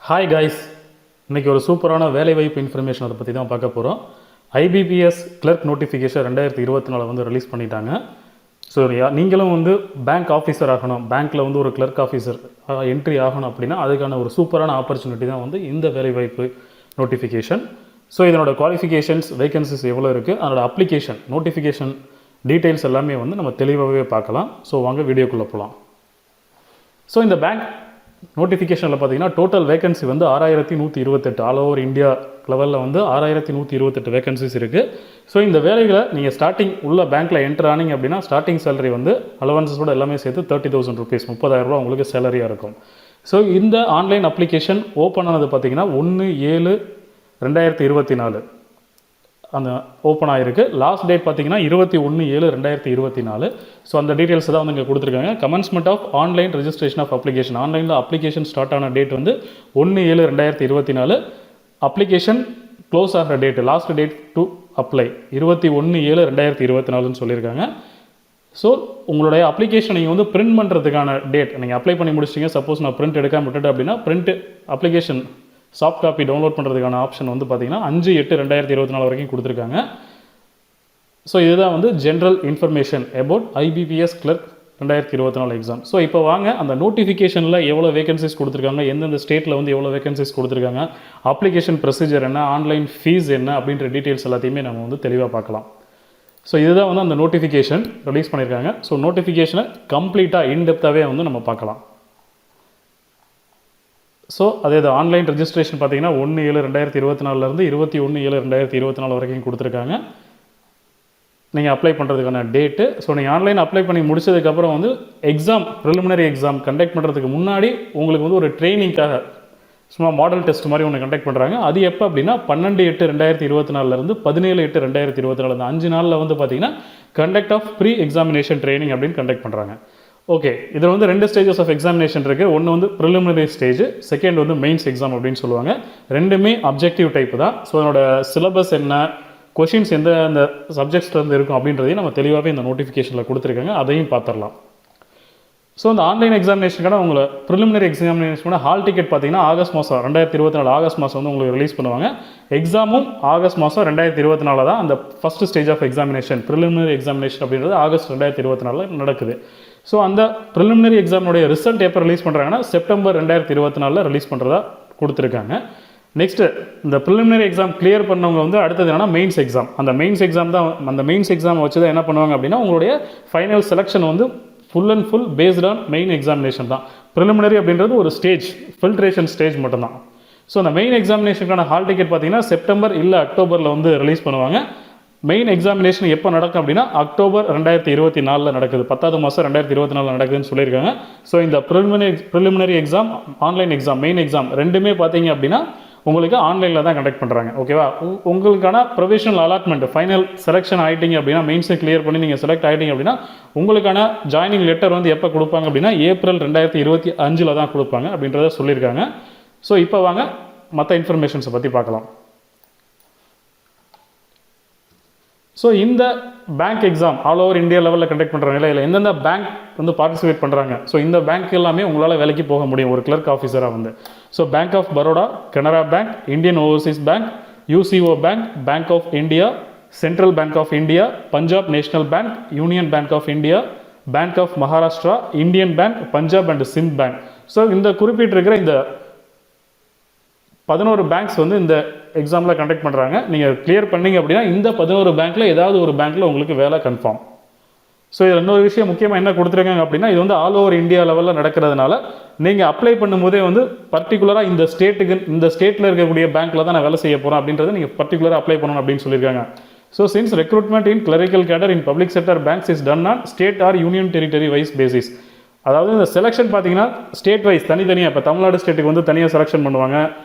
Hi guys, இன்றைக்கி ஒரு சூப்பரான வேலைவாய்ப்பு இன்ஃபர்மேஷன் அதை பற்றி தான் பார்க்க போகிறோம். ஐபிபிஎஸ் கிளர்க் நோட்டிஃபிகேஷன் 2024 வந்து ரிலீஸ் பண்ணிட்டாங்க. ஸோ நீங்களும் வந்து பேங்க் ஆஃபீஸர் ஆகணும், பேங்க்கில் வந்து ஒரு கிளர்க் ஆஃபீஸர் என்ட்ரி ஆகணும் அப்படின்னா அதுக்கான ஒரு சூப்பரான ஆப்பர்ச்சுனிட்டி தான் வந்து இந்த வேலைவாய்ப்பு நோட்டிஃபிகேஷன். ஸோ இதனோட குவாலிஃபிகேஷன்ஸ், வேகன்சிஸ் எவ்வளோ இருக்குது, அதனோட அப்ளிகேஷன் நோட்டிஃபிகேஷன் டீட்டெயில்ஸ் எல்லாமே வந்து நம்ம தெளிவாகவே பார்க்கலாம். ஸோ வாங்க வீடியோக்குள்ளே போகலாம். ஸோ இந்த பேங்க் நோட்டிஃபிகேஷனில் பார்த்தீங்கன்னா டோட்டல் வேகன்சி வந்து 6128 ஆல் ஓவர் இந்தியா லெவலில் வந்து 6128 வேகன்சிஸ் இருக்குது. ஸோ இந்த வேலைகளை நீங்கள் ஸ்டார்டிங் உள்ள பேங்க்கில் என்டர் ஆனீங்க அப்படின்னா ஸ்டார்டிங் சேலரி வந்து அலவன்ஸோட எல்லாமே சேர்த்து 30,000 ருபீஸ், 30,000 ரூபா உங்களுக்கு சேலரியாக இருக்கும். ஸோ இந்த ஆன்லைன் அப்ளிகேஷன் ஓப்பன் ஆனது பார்த்தீங்கன்னா 1/7/2024 அந்த ஓப்பன் ஆகிருக்கு. லாஸ்ட் டேட் பார்த்தீங்கன்னா 21/7/2024. ஸோ அந்த டீட்டெயில்ஸ் தான் வந்து இங்கே கொடுத்துருக்காங்க. Commencement of online registration of application, ஆன்லைனில் அப்ளிகேஷன் ஸ்டார்ட் ஆன டேட் வந்து 1/7/2024. அப்ளிகேஷன் க்ளோஸ் ஆகிற date, last date to apply 21/7/2024 சொல்லியிருக்காங்க. ஸோ உங்களுடைய அப்ளிகேஷன் நீங்கள் வந்து பிரிண்ட் பண்ணுறதுக்கான டேட், நீங்கள் அப்ளை பண்ணி முடிச்சிட்டிங்க, சப்போஸ் நான் பிரிண்ட் எடுக்காமல் விட்டுட்டேன் அப்படின்னா print application soft copy download பண்ணுறதுக்கான ஆப்ஷன் வந்து பார்த்தீங்கன்னா 5/8/2024 வரைக்கும் கொடுத்துருக்காங்க. ஸோ இதுதான் வந்து general information about IBPS clerk 2024 exam. So இப்போ வாங்க அந்த நோட்டிஃபிகேஷனில் எவ்வளோ வேகன்சிஸ் கொடுத்துருக்காங்க, எந்தெந்த ஸ்டேட்டில் வந்து எவ்வளோ வேகன்சிஸ் கொடுத்துருக்காங்க, அப்ளிகேஷன் ப்ரொசீஜர் என்ன, ஆன்லைன் ஃபீஸ் என்ன அப்படின்ற டீட்டெயில்ஸ் எல்லாத்தையுமே நம்ம வந்து தெளிவாக பார்க்கலாம். ஸோ இதுதான் வந்து அந்த நோட்டிஃபிகேஷன் ரிலீஸ் பண்ணியிருக்காங்க. ஸோ நோட்டிஃபிகேஷனை கம்ப்ளீட்டாக இன்டெப்த்தாகவே வந்து நம்ம பார்க்கலாம். ஸோ அதே இது ஆன்லைன் ரெஜிஸ்ட்ரேஷன் பார்த்தீங்கன்னா 1/7/2024 21/7/2024 வரைக்கும் கொடுத்துருக்காங்க. நீங்கள் அப்ளை பண்ணுறதுக்கான டேட்டு. ஸோ நீங்கள் ஆன்லைன் அப்ளை பண்ணி முடிச்சதுக்கப்புறம் வந்து எக்ஸாம், ப்ரிலிமினரி எக்ஸாம் கண்டக்ட் பண்ணுறதுக்கு முன்னாடி உங்களுக்கு வந்து ஒரு ட்ரைனிங்காக சும்மா மாடல் டெஸ்ட் மாதிரி ஒன்று கண்டக்ட் பண்ணுறாங்க. அது எப்போ அப்படின்னா 12/8/2024 17/8/2024 அந்த 5 நாளில் வந்து பார்த்தீங்கன்னா conduct of pre examination training அப்படின்னு கண்டக்ட் பண்ணுறாங்க. ஓகே, இதில் வந்து 2 ஸ்டேஜஸ் ஆஃப் எக்ஸாமினேஷன் இருக்குது. ஒன்று வந்து ப்ரிலிமினரி ஸ்டேஜ், செகண்ட் வந்து மெயின்ஸ் எக்ஸாம் அப்படின்னு சொல்லுவாங்க. ரெண்டுமே அப்ஜெக்டிவ் டைப் தான். ஸோ அதனோட சிலபஸ் என்ன, கொஷின்ஸ் எந்த அந்த சப்ஜெக்ட்ஸ்லேருந்து இருக்கும் அப்படின்றதையும் நம்ம தெளிவாகவே இந்த நோட்டிஃபிகேஷனில் கொடுத்துருக்காங்க. அதையும் பார்த்துடலாம். ஸோ இந்த ஆன்லைன் எக்ஸாமினேஷனுக்கான உங்களை ப்ரிலிமினரி எக்ஸாமினேஷனோட ஹால் டிக்கெட் பார்த்தீங்கன்னா ஆகஸ்ட் மாதம் 2024 ஆகஸ்ட் மாதம் வந்து உங்களுக்கு ரிலீஸ் பண்ணுவாங்க. எக்ஸாமும் ஆகஸ்ட் மாதம் 2024 தான். அந்த first stage of examination preliminary examination அப்படின்றது ஆகஸ்ட் 2024 நடக்குது. ஸோ அந்த ப்ரிலிமினரி எக்ஸாமுடைய ரிசல்ட் எப்போ ரிலீஸ் பண்ணுறாங்கன்னா செப்டம்பர் 2024 ரிலீஸ் பண்ணுறதா கொடுத்துருக்காங்க. நெக்ஸ்ட்டு இந்த ப்ரிலிமினரி எக்ஸாம் கிளியர் பண்ணவங்க வந்து அடுத்தது என்னன்னா மெயின்ஸ் எக்ஸாம். அந்த மெயின்ஸ் எக்ஸாம் தான், அந்த மெயின்ஸ் எக்ஸாம் வச்சு தான் என்ன பண்ணுவாங்க அப்படின்னா உங்களுடைய ஃபைனல் செலெக்ஷன் வந்து full and full based on main examination தான். ப்ரிலிமினரி அப்படின்றது ஒரு ஸ்டேஜ், ஃபில்ட்ரேஷன் ஸ்டேஜ் மட்டும்தான். ஸோ அந்த மெயின் எக்ஸாமினேஷனுக்கான ஹால் டிக்கெட் பார்த்தீங்கன்னா செப்டம்பர் இல்லை அக்டோபரில் வந்து ரிலீஸ் பண்ணுவாங்க. மெயின் எக்ஸாமினேஷன் எப்போ நடக்கும் அப்படின்னா அக்டோபர் 2024 நடக்குது, 10வது மாதம் 2024 நடக்குதுன்னு சொல்லியிருக்காங்க. ஸோ இந்த preliminary exam, online exam, main exam ரெண்டுமே பார்த்தீங்க அப்படின்னா உங்களுக்கு ஆன்லைனில் தான் கண்டக்ட் பண்ணுறாங்க. ஓகேவா, உங்களுக்கான ப்ரொவிஷனல் அலாட்மெண்ட் ஃபைனல் செலெக்ஷன் ஆகிட்டிங்க அப்படின்னா, மெயின்ஸை கிளியர் பண்ணி நீங்கள் செலக்ட் ஆகிட்டிங்க அப்படின்னா உங்களுக்கான ஜாயினிங் லெட்டர் வந்து எப்போ கொடுப்பாங்க அப்படின்னா ஏப்ரல் 2025 தான் கொடுப்பாங்க அப்படின்றத சொல்லியிருக்காங்க. ஸோ இப்போ வாங்க மற்ற இன்ஃபர்மேஷன்ஸை பற்றி பார்க்கலாம். ஸோ இந்த bank exam all over India லெவலில் கண்டக்ட் பண்ணுறாங்க இல்லை, எந்தெந்த பேங்க் வந்து பார்ட்டிசிபேட் பண்ணுறாங்க. ஸோ இந்த பேங்க் எல்லாமே உங்களால் வேலைக்கு போக முடியும் ஒரு கிளர்க் ஆஃபீஸராக வந்து. So bank of Baroda, Canara bank, Indian overseas bank, UCO bank, bank of India, central bank of India, Punjab national bank, union bank of India, bank of Maharashtra, Indian bank, Punjab and Sind bank. So இந்த குறிப்பிட்டிருக்கிற இந்த 11 பேங்க்ஸ் வந்து இந்த எக்ஸாமில் conduct பண்ணுறாங்க. நீங்கள் clear பண்ணிங்க அப்படின்னா இந்த 11 பேங்க்கில் ஏதாவது ஒரு பேங்க்கில் உங்களுக்கு வேலை கன்ஃபார்ம். ஸோ இதில் இன்னொரு விஷயம் முக்கியமாக என்ன கொடுத்துருக்காங்க அப்படின்னா, இது வந்து ஆல் ஓவர் இந்தியா லெவலில் நடக்கிறதுனால நீங்கள் அப்ளை பண்ணும்போதே வந்து பர்டிகுலராக இந்த ஸ்டேட்டுக்கு, இந்த ஸ்டேட்டில் இருக்கக்கூடிய பேங்க்கில் தான் நான் வேலை செய்ய போகிறேன் அப்படின்றத நீங்கள் பர்டிகுலராக அப்ளை பண்ணணும் அப்படின்னு சொல்லியிருக்காங்க. So since recruitment in clerical cadre in public sector banks is done on state or union territory wise basis. அதாவது இந்த செலெக்ஷன் பார்த்தீங்கன்னா ஸ்டேட் வைஸ் தனித்தனியாக, இப்போ தமிழ்நாடு ஸ்டேட்டுக்கு வந்து தனியாக செலெக்ஷன் பண்ணுவாங்க,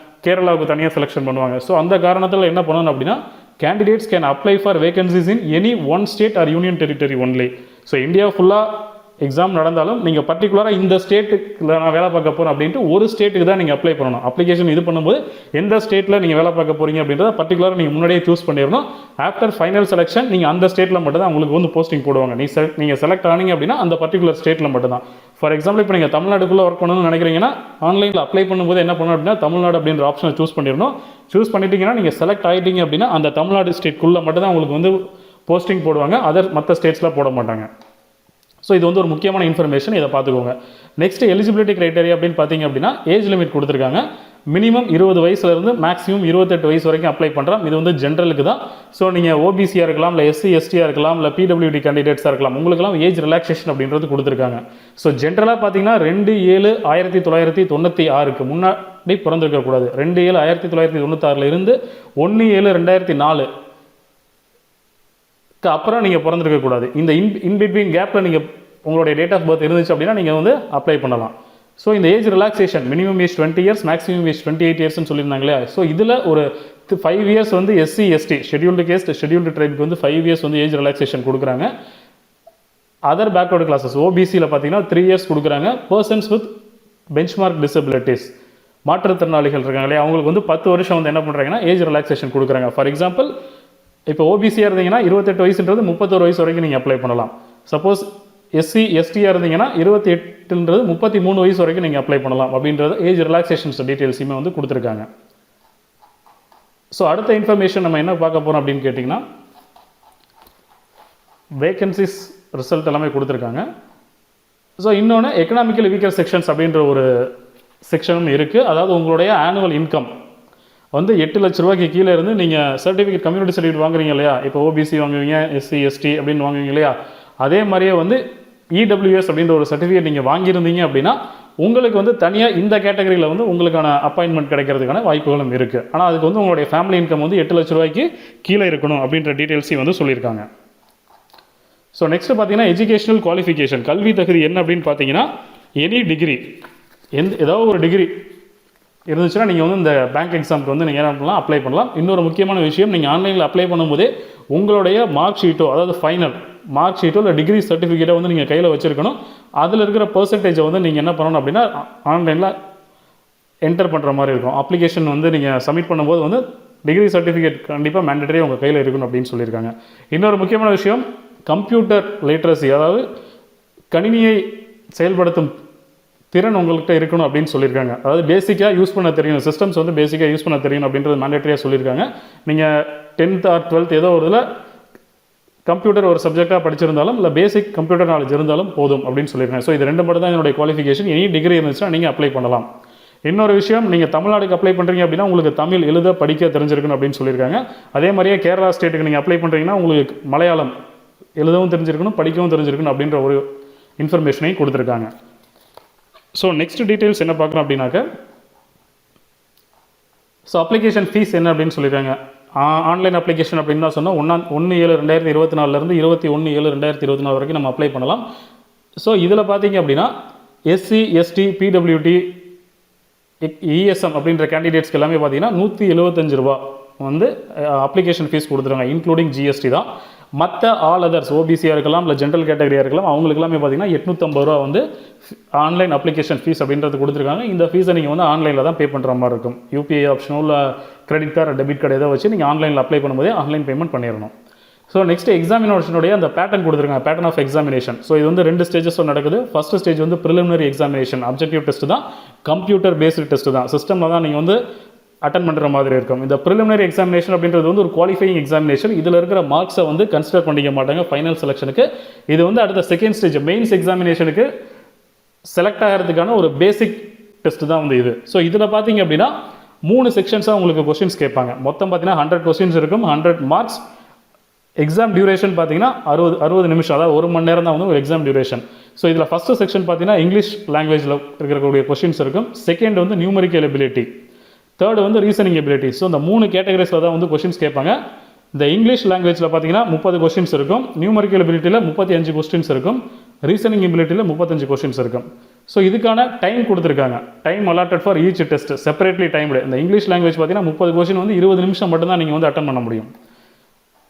கேரளாவுக்கு தனியாக செலெக்ஷன் பண்ணுவாங்க. ஸோ அந்த காரணத்தில் என்ன பண்ணணும் அப்படின்னா candidates can apply for vacancies in any one state or union territory only. So India ஃபுல்லாக எக்ஸாம் நடந்தாலும் நீங்கள் பர்டிகுலராக இந்த ஸ்டேட்டுக்கு நான் வேலை பார்க்க போகிறேன் அப்படின்ட்டு ஒரு ஸ்டேட்டுக்கு தான் நீங்கள் அப்ளை பண்ணணும். அப்ளிகேஷன் இது பண்ணும்போது எந்த ஸ்டேட்டில் நீங்கள் வேலை பார்க்க போகிறீங்க அப்படின்றத பர்டிகுலராக நீங்கள் முன்னாடியே சூஸ் பண்ணிடணும். ஆஃப்டர் ஃபைனல் செலெக்ஷன் நீங்கள் அந்த ஸ்டேட்டில் மட்டும் தான் உங்களுக்கு வந்து போஸ்டிங் போடுவாங்க. நீங்கள் செலக்ட் ஆனீங்க அப்படின்னா அந்த பர்டிகுலர் ஸ்டேட்டில் மட்டும் தான். ஃபார் எக்ஸாம்பிள் இப்போ நீங்கள் தமிழ்நாடுக்குள்ளே ஒர்க் பண்ணணும்னு நினைக்கிறீங்கன்னா ஆன்லைனில் அப்ளை பண்ணும்போது என்ன பண்ணணும் அப்படின்னா தமிழ்நாடு அப்படின்ற ஆப்ஷனை சூஸ் பண்ணிடணும். சூஸ் பண்ணிட்டீங்கன்னா நீங்கள் செலக்ட் ஆகிட்டீங்க அப்படின்னா அந்த தமிழ்நாடு ஸ்டேட்குள்ளே மட்டும் தான் உங்களுக்கு வந்து போஸ்டிங் போடுவாங்க, மற்ற ஸ்டேட்ஸில் போட மாட்டாங்க. ஸோ இது வந்து ஒரு முக்கியமான இன்ஃபர்மேஷன், இதை பார்த்துக்கோங்க. நெக்ஸ்ட் எலிஜிபிலிட்டி கிரைட்டேரியா அப்படின்னு பார்த்தீங்க அப்படின்னா ஏஜ் லிமிட் கொடுத்துருக்காங்க. மினிமம் 20 வயசுலேருந்து மேக்ஸிமம் 28 வயசு வரைக்கும் அப்ளை பண்ணுறோம். இது வந்து ஜென்ரலுக்கு தான். ஸோ நீங்கள் ஓபிசியாக இருக்கலாம், இல்லை எஸ்சி எஸ்டியாக இருக்கலாம், இல்லை பிடபிள்யூடி கேண்டிடேட்ஸாக இருக்கலாம், உங்களுக்குலாம் ஏஜ் ரிலாக்ஸேஷன் அப்படின்றது கொடுத்துருக்காங்க. ஸோ ஜென்ரலாக பார்த்தீங்கன்னா 2/7/1996க்கு முன்னாடி பிறந்திருக்கக்கூடாது. 2/7/1996 இருந்து 1/7/2004 அப்புறம் நீங்கள் பிறந்திருக்கக்கூடாது. இந்த இன்பிட்வீன் கேப்பில் நீங்கள் உங்களுடைய டேட் ஆஃப் பர்த் இருந்துச்சு அப்படின்னா நீங்கள் வந்து அப்ளை பண்ணலாம். ஸோ இந்த age relaxation minimum age 20 years, maximum age 28 இயர்ஸ்னு சொல்லியிருந்தாங்களே. ஸோ இதில் ஒரு 5 இயர்ஸ் வந்து SC ST scheduled caste scheduled ட்ரைபுக்கு வந்து 5 இயர்ஸ் வந்து ஏஜ் ரிலாக்ஸேஷன் கொடுக்குறாங்க. அதர் பேக்வர்டு கிளாஸஸ் ஓபிசியில் பார்த்தீங்கன்னா 3 இயர்ஸ் கொடுக்குறாங்க. பர்சன்ஸ் வித் பெஞ்ச்மார்க் டிசபிலிட்டிஸ் மாற்றுத்திறனாளிகள் இருக்காங்களே அவங்களுக்கு வந்து 10 வருஷம் வந்து என்ன பண்ணுறாங்கன்னா ஏஜ் ரிலாக்ஸேஷன் கொடுக்குறாங்க. ஃபார் எக்ஸாம்பிள் இப்போ ஓபிசியாக இருந்தீங்கன்னா 28 வயசுன்றது 31 வயசு வரைக்கும் நீங்கள் அப்ளை பண்ணலாம். சப்போஸ் எஸ்சி எஸ்டியாக இருந்தீங்கன்னா 28ன்றது 33 வயசு வரைக்கும் நீங்கள் அப்ளை பண்ணலாம் அப்படின்றது ஏஜ் ரிலாக்ஸேஷன்ஸ் டீட்டெயில்ஸுமே வந்து கொடுத்துருக்காங்க. ஸோ அடுத்த இன்ஃபர்மேஷன் நம்ம என்ன பார்க்க போகிறோம் அப்படின்னு கேட்டிங்கன்னா வேகன்சிஸ் ரிசல்ட் எல்லாமே கொடுத்துருக்காங்க. ஸோ இன்னொன்று எக்கனாமிக்கல் வீக்கர் செக்ஷன்ஸ் அப்படின்ற ஒரு செக்ஷனும் இருக்குது. அதாவது உங்களுடைய ஆனுவல் இன்கம் வந்து 8 லட்ச ரூபாய்க்கு கீழே இருந்து நீங்கள் சர்டிஃபிகேட் கம்யூனிட்டி சர்டிஃபிகேட் வாங்குறீங்க இல்லையா, இப்போ ஓபிசி வாங்குவீங்க, எஸ்சி எஸ்டி அப்படின்னு வாங்குவீங்க இல்லையா, அதே மாதிரியே வந்து இடபிள்யூஎஸ் அப்படின்ற ஒரு சர்டிஃபிகேட் நீங்கள் வாங்கியிருந்தீங்க அப்படின்னா உங்களுக்கு வந்து தனியாக இந்த கேட்டகரியில் வந்து உங்களுக்கான அப்பாயின்மெண்ட் கிடைக்கிறதுக்கான வாய்ப்புகளும் இருக்குது. ஆனால் அதுக்கு வந்து உங்களுடைய ஃபேமிலி இன்கம் வந்து 8 லட்ச ரூபாய்க்கு கீழே இருக்கணும் அப்படின்ற டீட்டெயில்ஸையும் வந்து சொல்லியிருக்காங்க. ஸோ நெக்ஸ்ட் பார்த்தீங்கன்னா எஜுகேஷனல் குவாலிஃபிகேஷன் கல்வி தகுதி என்ன அப்படின்னு பார்த்தீங்கன்னா எனி டிகிரி ஏதாவது ஒரு டிகிரி இருந்துச்சுன்னா நீங்கள் வந்து இந்த பேங்க் எக்ஸாமுக்கு வந்து நீங்கள் என்ன பண்ணலாம் அப்ளை பண்ணலாம். இன்னொரு முக்கியமான விஷயம், நீங்கள் ஆன்லைனில் அப்ளை பண்ணும்போதே உங்களுடைய மார்க் ஷீட்டோ அதாவது ஃபைனல் மார்க் ஷீட்டோ இல்லை டிகிரி சர்டிஃபிகேட்டோ வந்து நீங்கள் கையில் வச்சுருக்கணும். அதில் இருக்கிற பர்சன்டேஜை வந்து நீங்கள் என்ன பண்ணணும் அப்படின்னா ஆன்லைனில் என்டர் பண்ணுற மாதிரி இருக்கும். அப்ளிகேஷன் வந்து நீங்கள் சப்மிட் பண்ணும்போது வந்து டிகிரி சர்டிஃபிகேட் கண்டிப்பாக மேண்டட்டரி உங்கள் கையில் இருக்கணும் அப்படின்னு சொல்லியிருக்காங்க. இன்னொரு முக்கியமான விஷயம் கம்ப்யூட்டர் லிட்ரஸி அதாவது கணினியை செயல்படுத்தும் திறன் உங்கள்கிட்ட இருக்கணும் அப்படின்னு சொல்லியிருக்காங்க. அதாவது பேசிக்காக யூஸ் பண்ண தெரியும், சிஸ்டம்ஸ் வந்து பேசிக்காக யூஸ் பண்ண தெரியும் அப்படின்றது மேண்டட்டரியாக சொல்லியிருக்காங்க. நீங்கள் 10th ஆர் 12th ஏதோ ஒரு இதில் கம்ப்யூட்டர் ஒரு சப்ஜெக்டாக படிச்சிருந்தாலும் இல்லை பேசிக் கம்ப்யூட்டர் நாலேஜ் இருந்தாலும் போதும் அப்படின்னு சொல்லியிருக்காங்க. ஸோ இது 2 மட்டும் தான் என்னுடைய குவாலிஃபிகேஷன். எனி டிகிரி இருந்துச்சுன்னா நீங்கள் அப்ளை பண்ணலாம். இன்னொரு விஷயம், நீங்கள் தமிழ்நாடுக்கு அப்ளை பண்ணுறீங்க அப்படின்னா உங்களுக்கு தமிழ் எழுத படிக்க தெரிஞ்சிருக்கணும் அப்படின்னு சொல்லியிருக்காங்க. அதே மாதிரியே கேரளா ஸ்டேட்டுக்கு நீங்கள் அப்ளை பண்ணுறீங்கன்னா உங்களுக்கு மலையாளம் எழுதவும் தெரிஞ்சிருக்கணும் படிக்கவும் தெரிஞ்சிருக்கணும் அப்படின்ற ஒரு இன்ஃபர்மேஷனையும் கொடுத்துருக்காங்க. ஸோ நெக்ஸ்ட் டீட்டெயில்ஸ் என்ன பார்க்குறோம் அப்படின்னாக்க ஸோ அப்ளிகேஷன் ஃபீஸ் என்ன அப்படின்னு சொல்லியிருக்காங்க. ஆன்லைன் அப்ளிகேஷன் அப்படின்னு தான் சொன்னால் 1/7/2024 21/7/2024 வரைக்கும் நம்ம அப்ளை பண்ணலாம். ஸோ இதில் பார்த்தீங்க அப்படின்னா எஸ்சி எஸ்டி பிடபிள்யூடி இஎஸ்எம் அப்படின்ற கேண்டிடேட்ஸ்க்கு எல்லாமே பார்த்தீங்கன்னா 175 ரூபா வந்து அப்ளிகேஷன் ஃபீஸ் கொடுத்துருவாங்க, இன்க்ளூடிங் ஜிஎஸ்டி தான். மற்ற ஆல் அதர்ஸ் ஓபிசியாக இருக்கலாம் இல்லை ஜென்ரல் கேட்டகரியாக இருக்கலாம் அவங்களுக்கு எல்லாமே பார்த்தீங்கன்னா 850 ரூபா வந்து ஆன்லைன் அப்ளிகேஷன் ஃபீஸ் அப்படின்றது கொடுத்துருக்காங்க. இந்த ஃபீஸை நீங்கள் வந்து ஆன்லைனில் தான் பே பண்ணுற மாதிரி இருக்கும். யூபிஐ ஆப்ஷனோ இல்லை கிரெடிட் கார்டு டெபிட் கார்டு ஏதோ வச்சு நீங்கள் ஆன்லைனில் அப்ளை பண்ணும்போதே ஆன்லைன் பேமெண்ட் பண்ணிடணும். ஸோ நெக்ஸ்ட் எக்ஸாமினேஷனுடைய அந்த பேட்டர்ன் கொடுத்துருக்காங்க, பேட்டர்ன் ஆஃப் எக்ஸாமினேஷன். ஸோ இது வந்து 2 ஸ்டேஜஸ் நடக்குது. ஃபர்ஸ்ட் ஸ்டேஜ் வந்து ப்ரிலிமினரி எக்ஸாமினேஷன் அப்ஜெக்டிவ் டெஸ்ட் தான், கம்ப்யூட்டர் பேஸ்டு டெஸ்ட் தான், சிஸ்டமில் தான் நீங்கள் வந்து அட்டன் பண்ணுற மாதிரி இருக்கும். இந்த ப்ரிலிமினரி எக்ஸாமினேஷன் அப்படின்றது வந்து ஒரு குவாலிஃபையிங் எக்ஸாமினேஷன். இதில் இருக்கிற மார்க்ஸை வந்து கன்சிடர் பண்ணிக்க மாட்டாங்க ஃபைனல் செலெக்ஷனுக்கு. இது வந்து அடுத்த செகண்ட் ஸ்டேஜ் மெயின்ஸ் எக்ஸாமினேஷனுக்கு செலக்ட் ஆகிறதுக்கான ஒரு பேசிக் டெஸ்ட் தான் வந்து இது. ஸோ இதில் பார்த்தீங்க அப்படின்னா 3 செக்ஷன்ஸாக உங்களுக்கு கொஸ்டின்ஸ் கேட்பாங்க. மொத்தம் பார்த்தீங்கன்னா 100 கொஸ்டின்ஸ் இருக்கும், 100 மார்க்ஸ். எக்ஸாம் டியூரேஷன் பார்த்தீங்கன்னா 60 நிமிஷம், அதாவது 1 மணி நேரம் தான் வந்து ஒரு எக்ஸாம் டியூரேஷன். ஸோ இதில் ஃபஸ்ட்டு செக்ஷன் பார்த்தீங்கன்னா இங்கிலீஷ் லாங்குவேஜில் இருக்கக்கூடிய கொஸ்டின்ஸ் இருக்கும். செகண்ட் வந்து நியூமரிக்கல் எபிலிட்டி, தேர்டு வந்து ரீசனிங் எபிலிட்டி. ஸோ இந்த 3 கேட்டகரிஸில் தான் வந்து கொஸ்டின்ஸ் கேட்பாங்க. இந்த இங்கிலீஷ் லாங்குவேஜில் பார்த்தீங்கன்னா 30 கொஸ்டின்ஸ் இருக்கும், நியூமரிக்கல் எபிலிட்டியில் 35 கொஸ்டின்ஸ் இருக்கும், ரீசனிங் எபிலிட்டியில் 35 கொஸ்டின்ஸ் இருக்கும். ஸோ இதுக்கான டைம் கொடுத்துருக்காங்க, time allotted for each test separately timed. இந்த இங்கிலீஷ் லாங்குவேஜ் பார்த்தீங்கன்னா 30 கொஸ்டின் வந்து 20 நிமிஷம் மட்டும்தான் நீங்கள் வந்து அட்டன் பண்ண முடியும்.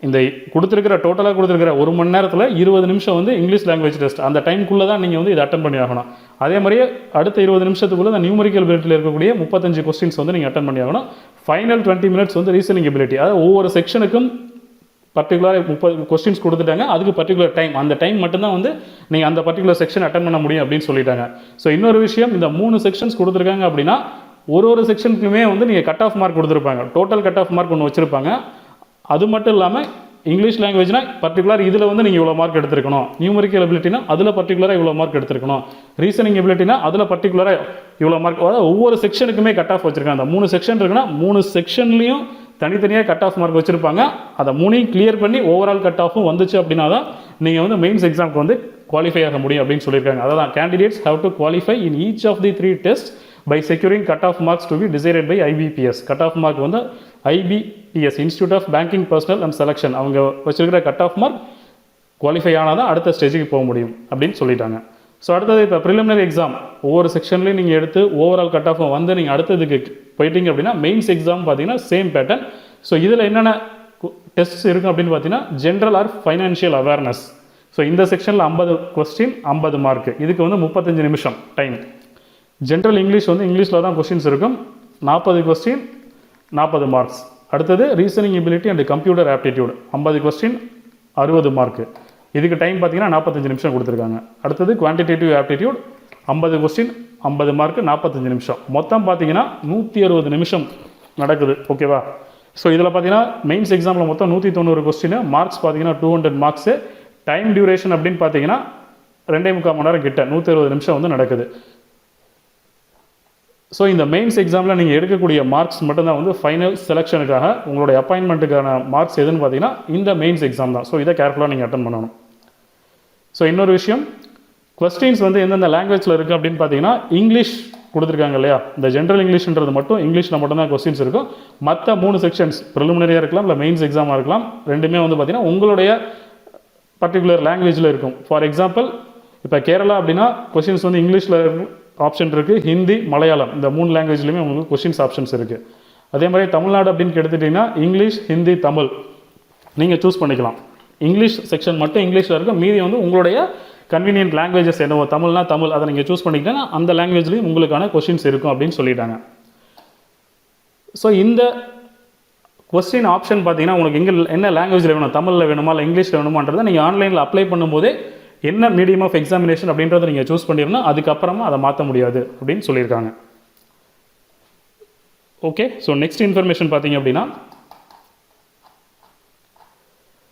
இந்த கொடுத்துருக்கிற டோட்டலாக கொடுத்துருக்கிற 1 மணி நேரத்தில் 20 நிமிஷம் வந்து இங்கிலீஷ் லாங்குவேஜ் டெஸ்ட், அந்த டைமுக்குள்ளே தான் நீங்கள் வந்து இதை அட்டன் பண்ணி ஆகணும். அதே மாதிரியே அடுத்த 20 நிமிஷத்துக்குள்ளே இந்த நியூமரிக்கல் எபிலிட்டியில் இருக்கக்கூடிய 35 கொஸ்டின்ஸ் வந்து நீங்கள் அட்டன் பண்ணி ஆகணும். ஃபைனல் 20 மினிட்ஸ் வந்து ரீசனிங் எபிலிட்டி, அதாவது ஒவ்வொரு செக்ஷனுக்கும் பர்டிகுலராக 30 கொஸ்டின்ஸ் கொடுத்துட்டாங்க. அதுக்கு பர்டிகுலர் டைம், அந்த டைம் மட்டும்தான் வந்து நீங்கள் அந்த பர்டிகுலர் செக்ஷன் அட்டன் பண்ண முடியும் அப்படின்னு சொல்லிட்டாங்க. ஸோ இன்னொரு விஷயம், இந்த 3 செக்ஷன்ஸ் கொடுத்துருக்காங்க அப்படின்னா ஒரு செக்ஷனுக்குமே வந்து நீங்கள் கட் ஆஃப் மார்க் கொடுத்துருப்பாங்க. டோட்டல் கட் ஆஃப் மார்க் ஒன்று வச்சுருப்பாங்க. அது மட்டும் இல்லாமல் இங்கிலீஷ் லாங்குவேஜ்னா பர்டிகுலர் இதில் வந்து நீங்கள் இவ்வளோ மார்க் எடுத்துருக்கணும், நியூமரிக்கல் எபிலிட்டினா அதில் பர்டிகுலராக இவ்வளோ மார்க் எடுத்துருக்கணும், ரீசனிங் எபிலிட்டினா அதில் பர்டிகுலராக இவ்வளோ மார்க், அதாவது ஒவ்வொரு செக்ஷனுக்குமே கட் ஆஃப் வச்சுருக்காங்க. அந்த 3 செக்ஷன் இருக்குன்னா 3 செக்ஷன்லையும் தனித்தனியாக கட் ஆஃப் மார்க் வச்சுருப்பாங்க. அதை 3 கிளியர் பண்ணி ஓவரால் கட் ஆஃபும் வந்துச்சு அப்படின்னா தான் நீங்கள் வந்து மெயின்ஸ் எக்ஸாமுக்கு வந்து குவாலிஃபை ஆக முடியும் அப்படின்னு சொல்லியிருக்காங்க. அதான் candidates have to qualify in each of the 3 test by securing cut-off marks to be decided by IBPS. cut-off mark வந்து IBPS, Institute of Banking Personnel and Selection, அவங்க வச்சிருக்கிற கட்-ஆஃப் மார்க் குவாலிஃபை ஆனால் தான் அடுத்த ஸ்டேஜுக்கு போக முடியும் அப்படின்னு சொல்லிட்டாங்க. ஸோ அடுத்தது இப்போ ப்ரிலிமினரி எக்ஸாம் ஒவ்வொரு செக்ஷன்லையும் நீங்கள் எடுத்து ஓவரால் கட் ஆஃப் வந்து நீங்கள் அடுத்ததுக்கு போயிட்டீங்க அப்படின்னா மெயின்ஸ் எக்ஸாம் பார்த்தீங்கன்னா சேம் பேட்டர்ன். ஸோ இதில் என்னென்ன டெஸ்ட்ஸ் இருக்கும் அப்படின்னு பார்த்தீங்கன்னா general or financial awareness. So இந்த செக்ஷனில் 50 கொஸ்டின் 50 மார்க், இதுக்கு வந்து 35 நிமிஷம் டைம். ஜென்ரல் இங்கிலீஷ் வந்து இங்கிலீஷில் தான் கொஸ்டின்ஸ் இருக்கும், 40 கொஸ்டின் 40 மார்க்ஸ். அடுத்தது reasoning ability and computer aptitude 50 question 60 mark, இதுக்கு டைம் பார்த்தீங்கன்னா 45 நிமிஷம் கொடுத்துருக்காங்க. அடுத்தது குவான்டிடேட்டிவ் ஆப்டிடியூட் 50 கொஸ்டின் 50 மார்க்கு 45 நிமிஷம், மொத்தம் பார்த்தீங்கன்னா 160 நிமிஷம் நடக்குது. ஓகேவா? ஸோ இதில் பார்த்தீங்கன்னா மெயின்ஸ் எக்ஸாமில் மொத்தம் 190 கொஸ்டின், மார்க்ஸ் பார்த்தீங்கன்னா 200 மார்க்ஸு. டைம் டியூரேஷன் அப்படின்னு பார்த்தீங்கன்னா 2.25 மணி நேரம் கிட்ட 160 நிமிஷம் வந்து நடக்குது. ஸோ இந்த மெயின்ஸ் எக்ஸாமில் நீங்கள் எடுக்கக்கூடிய மார்க்ஸ் மட்டும்தான் வந்து ஃபைனல் செலெக்ஷனுக்காக உங்களுடைய அப்பாயின்மெண்ட்டுக்கான மார்க்ஸ் எதுன்னு பார்த்தீங்கன்னா இந்த மெயின்ஸ் எக்ஸாம் தான். ஸோ இதை கேர்ஃபுல்லாக நீங்கள் அட்டன் பண்ணணும். ஸோ இன்னொரு விஷயம், கொஸ்டின்ஸ் வந்து எந்தெந்த லாங்குவேஜில் இருக்குது அப்படின்னு பார்த்தீங்கன்னா இங்கிலீஷ் கொடுத்துருக்காங்க இல்லையா, இந்த ஜென்ரல் இங்கிலீஷ்ன்றது மட்டும் இங்கிலீஷில் மட்டும்தான் கொஸ்டின்ஸ் இருக்கும். மற்ற 3 செக்ஷன்ஸ் ப்ரிலிமினரியாக இருக்கலாம் இல்லை மெயின்ஸ் எக்ஸாமாக இருக்கலாம், ரெண்டுமே வந்து பார்த்தீங்கன்னா உங்களுடைய பர்டிகுலர் லாங்குவேஜில் இருக்கும். ஃபார் எக்ஸாம்பிள் இப்போ கேரளா அப்படின்னா கொஸ்டின்ஸ் வந்து இங்கிலீஷில் ஆப்ஷன் இருக்குது, ஹிந்தி, மலையாளம் இந்த 3 லாங்குவேஜ்லையுமே உங்களுக்கு கொஸ்டின்ஸ் ஆப்ஷன்ஸ் இருக்குது. அதே மாதிரி தமிழ்நாடு அப்படின்னு எடுத்துட்டிங்கன்னா இங்கிலீஷ், ஹிந்தி, தமிழ் நீங்கள் சூஸ் பண்ணிக்கலாம். இங்கிலீஷ் செக்ஷன் மட்டும் இங்கிலீஷில் இருக்கும், மீதி வந்து உங்களுடைய கன்வீனியன்ட் லாங்குவேஜஸ் என்னவோ, தமிழ்னா தமிழ், அதை நீங்கள் சூஸ் பண்ணிக்கிட்டேன்னா அந்த லாங்குவேஜ்லேயும் உங்களுக்கான கொஸ்டின்ஸ் இருக்கும் அப்படின்னு சொல்லிட்டாங்க. ஸோ இந்த கொஸ்டின் ஆப்ஷன் பார்த்தீங்கன்னா உங்களுக்கு எங்கே என்ன லாங்குவேஜில் வேணும், தமிழில் வேணுமா இல்லை இங்கிலீஷில் வேணுமான்றதை நீங்கள் ஆன்லைனில் அப்ளை பண்ணும்போதே என்ன மீடியம் ஆஃப் எக்ஸாமினேஷன் அப்படின்றத நீங்கள் சூஸ் பண்ணிடணும், அதுக்கப்புறமா அதை மாற்ற முடியாது அப்படின்னு சொல்லியிருக்காங்க. ஓகே, ஸோ நெக்ஸ்ட் இன்ஃபர்மேஷன் பார்த்தீங்க அப்படின்னா,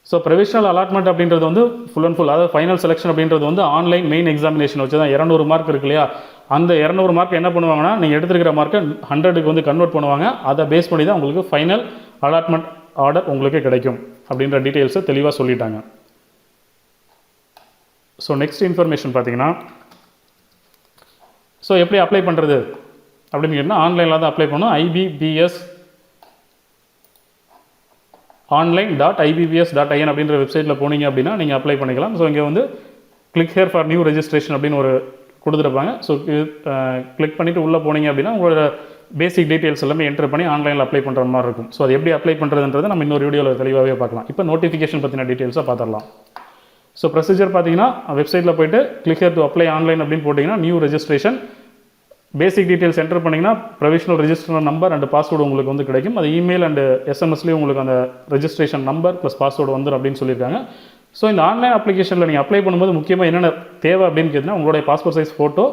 ஸோ ப்ரொவிஷனல் அலாட்மெண்ட் அப்படின்றது வந்து ஃபுல் அண்ட் ஃபுல், அதாவது ஃபைனல் செலெக்ஷன் அப்படின்றது வந்து ஆன்லைன் மெயின் எக்ஸாமினேஷன் வச்சு தான் 200 மார்க் இருக்கு இல்லையா, அந்த 200 மார்க் என்ன பண்ணுவாங்கன்னா நீங்கள் எடுத்துருக்கிற மார்க்கை 100க்கு வந்து கன்வெர்ட் பண்ணுவாங்க. அதை பேஸ் பண்ணி தான் உங்களுக்கு ஃபைனல் அலாட்மெண்ட் ஆர்டர் உங்களுக்கு கிடைக்கும் அப்படின்ற டீட்டெயில்ஸை தெளிவாக சொல்லிட்டாங்க. ஸோ நெக்ஸ்ட் இன்ஃபர்மேஷன் பார்த்தீங்கன்னா, ஸோ எப்படி அப்ளை பண்ணுறது அப்படின்னு கேட்டால் ஆன்லைனில் தான் அப்ளை பண்ணணும். IBPS online.ibbs.in அப்படின்ற வெப்சைட்டில் போனீங்க அப்படின்னா நீங்கள் அப்ளை பண்ணிக்கலாம். ஸோ இங்கே வந்து click here for new registration அப்படின்னு ஒரு கொடுத்துருப்பாங்க. ஸோ கிளிக் பண்ணிவிட்டு உள்ளே போனீங்க அப்படின்னா உங்களோட பேசிக் டீட்டெயில்ஸ் எல்லாமே என்டர் பண்ணி ஆன்லைனில் அப்ளை பண்ணுற மாதிரி இருக்கும். ஸோ அது எப்படி அப்ளை பண்ணுறதுன்றதை நம்ம இன்னொரு வீடியோவில் தெளிவாகவே பார்க்கலாம். இப்போ நோட்டிஃபிகேஷன் பற்றின டீட்டெயில்ஸாக பார்த்துடலாம். ஸோ ப்ரொசீஜர் பார்த்தீங்கன்னா வெப்சைட்டில் போய்ட்டு click here to apply online அப்படின்னு போட்டிங்கன்னா new registration, basic details enter பண்ணிங்கன்னா provisional register number and password உங்களுக்கு வந்து கிடைக்கும். அது இமெயில் அண்ட் எஸ்எம்எஸ்லேயும் உங்களுக்கு அந்த ரெஜிஸ்ட்ரேஷன் நம்பர் ப்ளஸ் பாஸ்வேர்டு வந்துடும் அப்படின்னு சொல்லியிருக்காங்க. ஸோ இந்த ஆன்லைன் அப்ளிகேஷனில் நீங்கள் அப்ளை பண்ணும்போது முக்கியமாக என்னென்ன தேவை அப்படின்னு கேட்டிங்கன்னா உங்களுடைய passport size photo,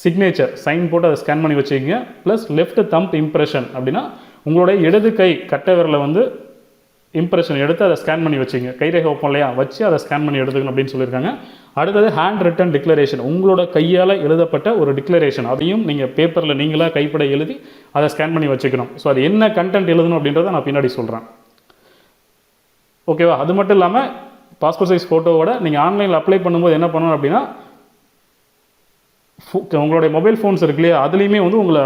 signature sign போட்டு அதை ஸ்கேன் பண்ணி வச்சுக்கிங்க, ப்ளஸ் லெஃப்ட் தம்ப் இம்ப்ரெஷன் அப்படின்னா உங்களுடைய இடது கை கட்டை விரலை வந்து இம்ப்ரெஷன் எடுத்து அதை ஸ்கேன் பண்ணி வச்சுங்க, கைரேகை வைப்போம் இல்லையா, வச்சு அதை ஸ்கேன் பண்ணி எடுத்துக்கணும் அப்படின்னு சொல்லியிருக்காங்க. அடுத்தது ஹேண்ட் ரிட்டன் டிக்ளரேஷன், உங்களோட கையால் எழுதப்பட்ட ஒரு டிக்ளரேஷன், அதையும் நீங்கள் பேப்பரில் நீங்களாக கைப்பட எழுதி அதை ஸ்கேன் பண்ணி வச்சுக்கணும். ஸோ அது என்ன கண்டென்ட் எழுதணும் அப்படின்றத நான் பின்னாடி சொல்கிறேன். ஓகேவா? அது மட்டும் இல்லாமல் பாஸ்போர்ட் சைஸ் ஃபோட்டோவோட நீங்கள் ஆன்லைனில் அப்ளை பண்ணும்போது என்ன பண்ணணும் அப்படின்னா உங்களுடைய மொபைல் ஃபோன்ஸ் இருக்கு இல்லையா, அதுலேயுமே வந்து உங்களை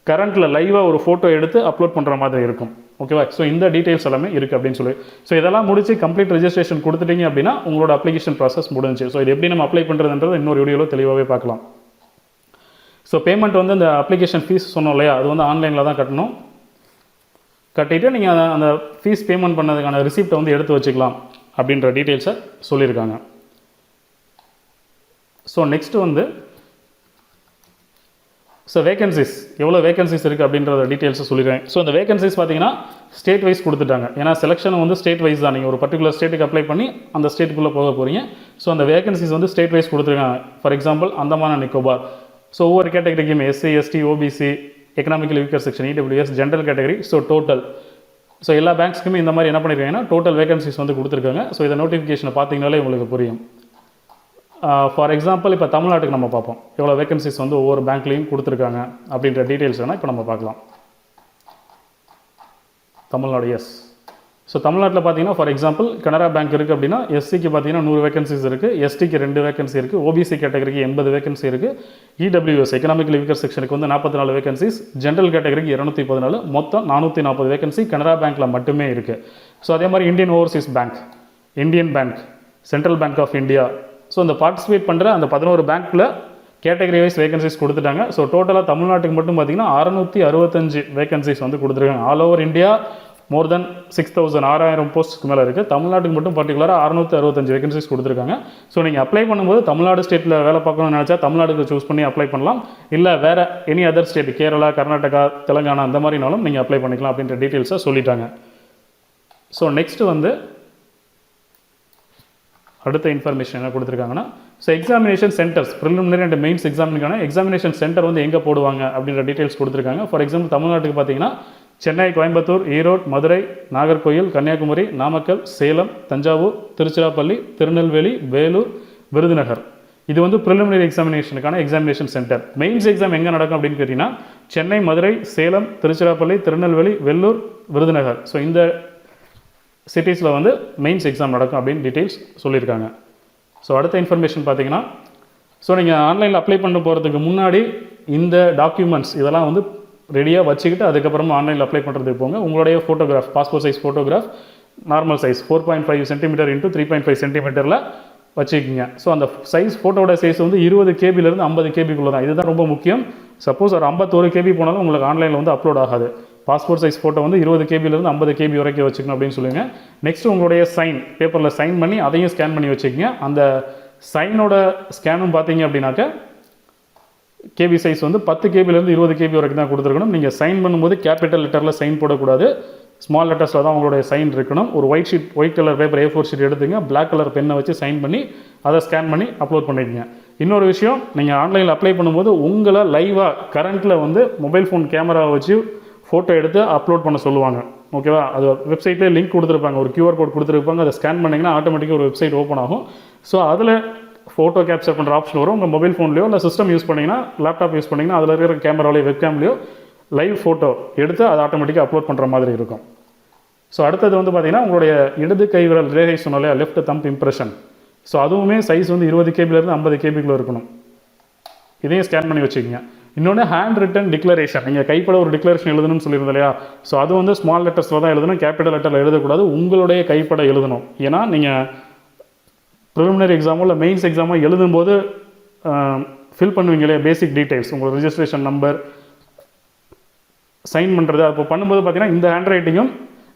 கரண்ட்டில் லைவாக ஒரு ஃபோட்டோ எடுத்து அப்லோட் பண்ணுற மாதிரி இருக்கும். ஓகேவா? ஸோ இந்த டீட்டெயில்ஸ் எல்லாமே இருக்குது அப்படின்னு சொல்லி, ஸோ இதெல்லாம் முடிச்சு கம்ப்ளீட் ரெஜிஸ்ட்ரேஷன் கொடுத்துட்டீங்க அப்படின்னா உங்களோட அப்ளிகேஷன் ப்ராசஸ் முடிஞ்சு. ஸோ இது எப்படி நம்ம அப்ளை பண்ணுறதுன்றது இன்னொரு வீடியோவில் தெளிவாகவே பார்க்கலாம். ஸோ பேமெண்ட் வந்து இந்த அப்ளிகேஷன் ஃபீஸ் சொன்னோம் இல்லையா, அது வந்து ஆன்லைனில் தான் கட்டணும். கட்டிட்டு நீங்கள் அந்த ஃபீஸ் பேமெண்ட் பண்ணதுக்கான ரிசிப்டை வந்து எடுத்து வச்சுக்கலாம் அப்படின்ற டீட்டெயில்ஸை சொல்லியிருக்காங்க. ஸோ நெக்ஸ்ட்டு வந்து ஸோ வேகன்சிஸ் எவ்வளோ வேகன்சிஸ் இருக்குது அப்படின்றத டீட்டெயில்ஸை சொல்லிடுறேன். ஸோ அந்த வேகன்சிஸ் பார்த்தீங்கன்னா ஸ்டேட் வைஸ் கொடுத்துட்டாங்க. ஏன்னா செலெக்ஷன் வந்து ஸ்டேட் வைஸ் தான். நீங்கள் ஒரு பர்டிகுலர் ஸ்டேட்டுக்கு அப்ளை பண்ணி அந்த ஸ்டேட்டுக்குள்ளே போக போகிறீங்க. ஸோ அந்த வேகன்சிஸ் வந்து ஸ்டேட் வைஸ் கொடுத்துருக்காங்க. For example Andaman and Nicobar. So ஒவ்வொரு கேட்டகரிக்குமே SC, ST, OBC, economically weaker section, EWS, general category, so total. So எல்லா பேங்க்ஸ்க்குமே இந்த மாதிரி என்ன பண்ணியிருக்காங்கன்னா டோட்டல் வேகன்சிஸ் வந்து கொடுத்துருக்காங்க. ஸோ இதை நோட்டிஃபிகேஷனை பார்த்தீங்கனாலே உங்களுக்கு புரியும். ஃபார் எக்ஸாம்பிள் இப்போ தமிழ்நாட்டுக்கு நம்ம பார்ப்போம் எவ்வளோ வேகன்சிஸ் வந்து ஒவ்வொரு பேங்க்லேயும் கொடுத்துருக்காங்க அப்படின்ற டீட்டெயில்ஸ் வேணால் இப்போ நம்ம பார்க்கலாம். தமிழ்நாடு, எஸ். ஸோ தமிழ்நாட்டில் பார்த்தீங்கன்னா ஃபார் எக்ஸாம்பிள் கனரா பேங்க் இருக்குது அப்படின்னா எஸ்சிக்கு பார்த்தீங்கன்னா 100 வேகன்சிஸ் இருக்குது, எஸ்டிக்கு 2 வேகன்சி இருக்குது, ஓபிசி கேட்டகரிக்கு 80 வேகன்சி இருக்குது, இடபிள்யூஎஸ் எக்கனாமிக்கலி வீக்கர் செக்ஷனுக்கு வந்து 44 வேகன்சிஸ், ஜென்ரல் கேட்டகரிக்கு 214, மொத்தம் 440 வேகன்சி கனரா பேங்க்கில் மட்டுமே இருக்குது. ஸோ அதே மாதிரி Indian overseas bank, Indian bank, central bank of India. So இந்த பார்ட்டிசிபேட் பண்ணுற அந்த 11 பேங்க்கில் கேட்டகரி வைஸ் வேகன்சிஸ் கொடுத்துட்டாங்க. ஸோ டோட்டலாக தமிழ்நாட்டுக்கு மட்டும் பார்த்தீங்கன்னா 665 வேகன்சிஸ் வந்து கொடுத்துருக்காங்க. All over India more than 6000 6000 போஸ்ட்டுக்கு மேலே இருக்குது. தமிழ்நாட்டுக்கு மட்டும் பர்டிகுலராக 665 வேகன்சிஸ் கொடுத்துருக்காங்க. ஸோ நீங்கள் அப்ளை பண்ணும்போது தமிழ்நாடு ஸ்டேட்டில் வேலை பார்க்கணும்னு நினச்சா தமிழ்நாடுக்கு சூஸ் பண்ணி அப்ளை பண்ணலாம். இல்லை வேறு any other state, Kerala, Karnataka, Telangana அந்த மாதிரினாலும் நீங்கள் அப்ளை பண்ணிக்கலாம் அப்படின்ற டீட்டெயில்ஸை சொல்லிட்டாங்க. ஸோ நெக்ஸ்ட்டு வந்து அடுத்த இன்ஃபர்மேஷன் என்ன கொடுத்துருக்காங்கன்னா, so examination centres preliminary and mains எக்ஸாமினுக்கான எக்ஸாமினேஷன் சென்டர் வந்து எங்கே போடுவாங்க அப்படின்ற டீட்டெயில்ஸ் கொடுத்துருக்காங்க. ஃபார் எக்ஸாம்பிள் தமிழ்நாட்டுக்கு பார்த்தீங்கன்னா சென்னை, கோயம்புத்தூர், ஈரோடு, மதுரை, நாகர்கோயில், கன்னியாகுமரி, நாமக்கல், சேலம், தஞ்சாவூர், திருச்சிராப்பள்ளி, திருநெல்வேலி, வேலூர், விருதுநகர். இது வந்து ப்ரிலிமினரி எக்ஸாமினேஷனுக்கான எக்ஸாமினேஷன் சென்டர். மெயின்ஸ் எக்ஸாம் எங்கே நடக்கும் அப்படின்னு கேட்டிங்கன்னா சென்னை, மதுரை, சேலம், திருச்சிராப்பள்ளி, திருநெல்வேலி, வெள்ளூர், விருதுநகர். ஸோ இந்த சிட்டிஸில் வந்து மெயின்ஸ் எக்ஸாம் நடக்கும் அப்படின்னு டீட்டெயில்ஸ் சொல்லியிருக்காங்க. ஸோ அடுத்த இன்ஃபர்மேஷன் பார்த்தீங்கன்னா, ஸோ நீங்கள் ஆன்லைனில் அப்ளை பண்ண போகிறதுக்கு முன்னாடி இந்த டாக்குமெண்ட்ஸ் இதெல்லாம் வந்து ரெடியாக வச்சுக்கிட்டு அதுக்கப்புறமா ஆன்லைனில் அப்ளை பண்ணுறதுக்கு போங்க. உங்களுடைய photograph, passport size photograph, normal size 4.5 centimetre into 3.5 சென்டிமீட்டரில் வச்சுக்கிங்க. ஸோ அந்த சைஸ் ஃபோட்டோட சைஸ் வந்து 20 கேபிலேருந்து 50 கேபிக்குள்ளே தான். இதுதான் ரொம்ப முக்கியம். சப்போஸ் ஒரு 51 கேபி போனாலும் உங்களுக்கு ஆன்லைனில் வந்து அப்லோட் ஆகாது. பாஸ்போர்ட் சைஸ் ஃபோட்டோ வந்து 20 கேபிலேருந்து 50 கேபி வரைக்கும் வச்சுக்கணும் அப்படின்னு சொல்லுங்கள். நெக்ஸ்ட் உங்களுடைய சைன் பேப்பரில் சைன் பண்ணி அதையும் ஸ்கேன் பண்ணி வச்சுக்கோங்க. அந்த சைனோட ஸ்கேனும் பார்த்தீங்க அப்படின்னாக்க கேபி சைஸ் வந்து 10 கேபிலேருந்து 20 கேபி வரைக்கும் தான் கொடுத்துருக்கணும். நீங்கள் சைன் பண்ணும்போது கேபிட்டல் லெட்டரில் சைன் போடக்கூடாது, ஸ்மால் லெட்டர்ஸில் தான் உங்களுடைய சைன் இருக்கணும். ஒரு white colour paper A4 sheet எடுத்துங்க, பிளாக் கலர் பென்னை வச்சு சைன் பண்ணி அதை ஸ்கேன் பண்ணி அப்லோட் பண்ணிக்கங்க. இன்னொரு விஷயம், நீங்கள் ஆன்லைனில் அப்ளை பண்ணும்போது உங்களை லைவாக கரண்ட்டில் வந்து மொபைல் ஃபோன் கேமராவை வச்சு ஃபோட்டோ எடுத்து அப்லோட் பண்ண சொல்லுவாங்க. ஓகேவா? அது வெப்சைட்லேயே லிங்க் கொடுத்துருப்பாங்க, ஒரு QR கோட் கொடுத்துருப்பாங்க. அதை ஸ்கேன் பண்ணிங்கன்னா ஆட்டோமேட்டிக்காக ஒரு வெப்சைட் ஓப்பன் ஆகும். ஸோ அதில் ஃபோட்டோ கேப்சர் பண்ணுற ஆப்ஷன் வரும். உங்கள் மொபைல் ஃபோன்லையோ இல்லை சிஸ்டம் யூஸ் பண்ணிங்கன்னா, லேப்டாப் யூஸ் பண்ணிங்கன்னா அதில் இருக்கிற கேமராவிலையோ வெப்கேம்லையோ லைவ் ஃபோட்டோ எடுத்து அதை ஆட்டோமேட்டிக்காக அப்லோட் பண்ணுற மாதிரி இருக்கும். ஸோ அடுத்தது வந்து பார்த்தீங்கன்னா உங்களுடைய இடது கை விரல் ரேகை சொன்னாலே லெஃப்ட் தம்ப் இம்ப்ரெஷன். ஸோ அதுவுமே சைஸ் வந்து 20 கேபிலேருந்து 50 கேபிக்குள்ளே இருக்கணும். இதையும் ஸ்கேன் பண்ணி வச்சுக்கோங்க. இன்னொன்று ஹேண்ட் ரிட்டன் டிக்ளரேஷன், நீங்கள் கைப்பட ஒரு டிக்ளரேஷன் எழுதணும்னு சொல்லியிருந்தோம் இல்லையா? ஸோ அது வந்து ஸ்மால் லெட்டர்ஸில் தான் எழுதணும், கேபிட்டல் லெட்டரில் எழுதக்கூடாது. உங்களுடைய கைப்பட எழுதணும். ஏன்னா நீங்கள் ப்ரிலிமினரி எக்ஸாமோ இல்லை மெயின்ஸ் எக்ஸாமோ எழுதும்போது ஃபில் பண்ணுவீங்களே பேசிக் டீட்டெயில்ஸ், உங்களோட ரிஜிஸ்ட்ரேஷன் நம்பர், சைன் பண்ணுறது, அப்போ பண்ணும்போது பார்த்தீங்கன்னா இந்த ஹேண்ட் ரைட்டிங்கும்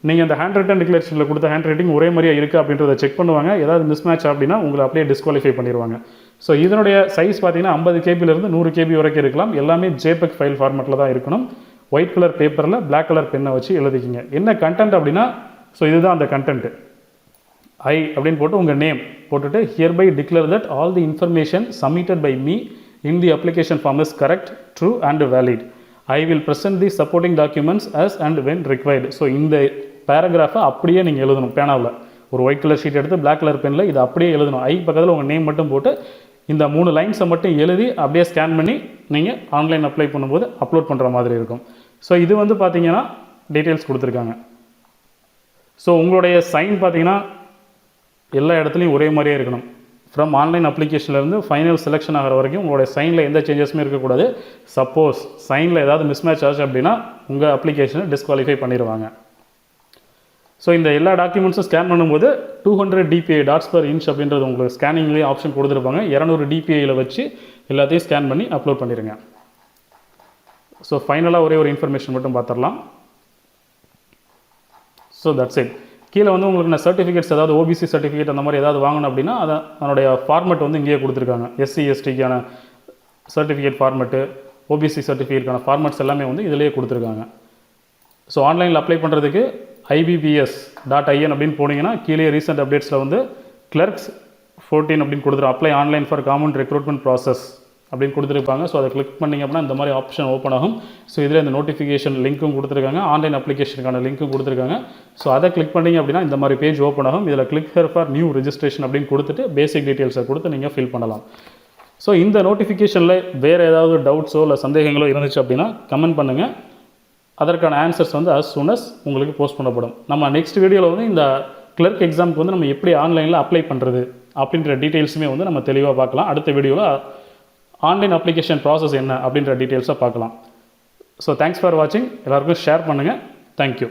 நீங்கள் அந்த ஹேண்ட் ரிட்டன் டிக்ளரேஷனில் கொடுத்த ஹேண்ட் ரைட்டிங் ஒரே மாதிரியாக இருக்குது அப்படின்றத செக் பண்ணுவாங்க. ஏதாவது மிஸ் மேட்ச் அப்படின்னா உங்களை அப்படியே டிஸ்குவாலிஃபை பண்ணிடுவாங்க. ஸோ இதனுடைய சைஸ் பார்த்தீங்கன்னா 50 கேபிலேருந்து 100 கேபி வரைக்கும் இருக்கலாம். எல்லாமே JPEG ஃபைல் ஃபார்மேட்டில் தான் இருக்கணும். ஒயிட் கலர் பேப்பரில் பிளாக் கலர் பென்னை வச்சு எழுதிக்கிங்க. என்ன கண்டென்ட் அப்படின்னா, ஸோ இதுதான் அந்த கண்டென்ட். ஐ அப்படின்னு போட்டு உங்கள் நேம் போட்டுட்டு hereby declare that all the information submitted by me in the application form is correct, true and valid. I will present the supporting documents as and when required. So இந்த பேராகிராஃபை அப்படியே நீங்கள் எழுதணும். பேனாவில் ஒரு ஒயிட் கலர் ஷீட் எடுத்து black colour பெனில் இதை அப்படியே எழுதணும். ஐ பக்கத்தில் உங்கள் நேம் மட்டும் போட்டு இந்த 3 லைன்ஸை மட்டும் எழுதி அப்படியே ஸ்கேன் பண்ணி நீங்கள் ஆன்லைன் அப்ளை பண்ணும்போது அப்லோட் பண்ணுற மாதிரி இருக்கும். ஸோ இது வந்து பார்த்தீங்கன்னா டீட்டெயில்ஸ் கொடுத்துருக்காங்க. ஸோ உங்களுடைய சைன் பார்த்தீங்கன்னா எல்லா இடத்துலையும் ஒரே மாதிரியே இருக்கணும். ஃப்ரம் ஆன்லைன் அப்ளிகேஷன்லேருந்து ஃபைனல் செலெக்ஷன் ஆகிற வரைக்கும் உங்களுடைய சைனில் எந்த சேஞ்சஸுமே இருக்கக்கூடாது. சப்போஸ் சைனில் ஏதாவது மிஸ்மேட்ச் ஆச்சு அப்படின்னா உங்கள் அப்ளிகேஷனை டிஸ்குவாலிஃபை பண்ணிடுவாங்க. ஸோ இந்த எல்லா டாக்குமெண்ட்ஸும் ஸ்கேன் பண்ணும்போது 200 dpi டாட்ஸ் பர் இன்ச் அப்படின்றது உங்களுக்கு ஸ்கேனிங்லேயே ஆப்ஷன் கொடுத்துருப்பாங்க. 200 dpiயில் வச்சு எல்லாத்தையும் ஸ்கேன் பண்ணி அப்லோட் பண்ணிடுங்க. ஸோ ஃபைனலாக ஒரே ஒரு இன்ஃபர்மேஷன் மட்டும் பார்த்துடலாம். So that's it. கீழே வந்து உங்களுக்கு நான் சர்டிஃபிகேட்ஸ் ஏதாவது ஓபிசி சர்டிஃபிகேட் அந்த மாதிரி ஏதாவது வாங்கணும் அப்படின்னா அதனுடைய ஃபார்மெட் வந்து இங்கேயே கொடுத்துருக்காங்க. SC STக்கான சர்டிஃபிகேட் ஃபார்மெட்டு, ஓபிசி சர்டிஃபிகேட்கான ஃபார்மட்ஸ் எல்லாமே வந்து இதிலேயே கொடுத்துருக்காங்க. ஸோ ஆன்லைனில் அப்ளை பண்ணுறதுக்கு IBPS.in அப்படின்னு போனீங்கன்னா கீழே ரீசெண்ட் அப்டேட்ஸில் வந்து கிளர்க்ஸ் 14 அப்படின்னு கொடுத்துரும். Apply online for common recruitment process அப்படின்னு கொடுத்துருப்பாங்க. ஸோ அதை கிளிக் பண்ணிங்க அப்படின்னா இந்த மாதிரி ஆப்ஷன் ஓப்பன் ஆகும். ஸோ இதில் இந்த நோட்டிஃபிகேஷன் லிங்க்கும் கொடுத்துருக்காங்க, ஆன்லைன் அப்ளிகேஷனுக்கான லிங்க்கும் கொடுத்துருக்காங்க. ஸோ அதை கிளிக் பண்ணிங்க அப்படின்னா இந்த மாதிரி பேஜ் ஓப்பன் ஆகும். இதில் click here for new registration அப்படின்னு கொடுத்துட்டு பேசிக் டீட்டெயில்ஸை கொடுத்து நீங்கள் ஃபில் பண்ணலாம். ஸோ இந்த நோட்டிஃபிகேஷனில் வேறு ஏதாவது டவுட்ஸோ இல்லை சந்தேகங்களோ இருந்துச்சு அப்படின்னா கமெண்ட் பண்ணுங்கள். அதற்கான ஆன்சர்ஸ் வந்து as soon as உங்களுக்கு போஸ்ட் பண்ணப்படும். நம்ம நெக்ஸ்ட் வீடியோவில் வந்து இந்த கிளர்க் எக்ஸாமுக்கு வந்து நம்ம எப்படி ஆன்லைனில் அப்ளை பண்ணுறது அப்படின்ற டீட்டெயில்ஸுமே வந்து நம்ம தெளிவாக பார்க்கலாம். அடுத்த வீடியோவில் ஆன்லைன் அப்ளிகேஷன் ப்ராசஸ் என்ன அப்படின்ற டீட்டெயில்ஸை பார்க்கலாம். ஸோ தேங்க்ஸ் ஃபார் வாட்சிங். எல்லாருக்கும் ஷேர் பண்ணுங்கள். தேங்க்யூ.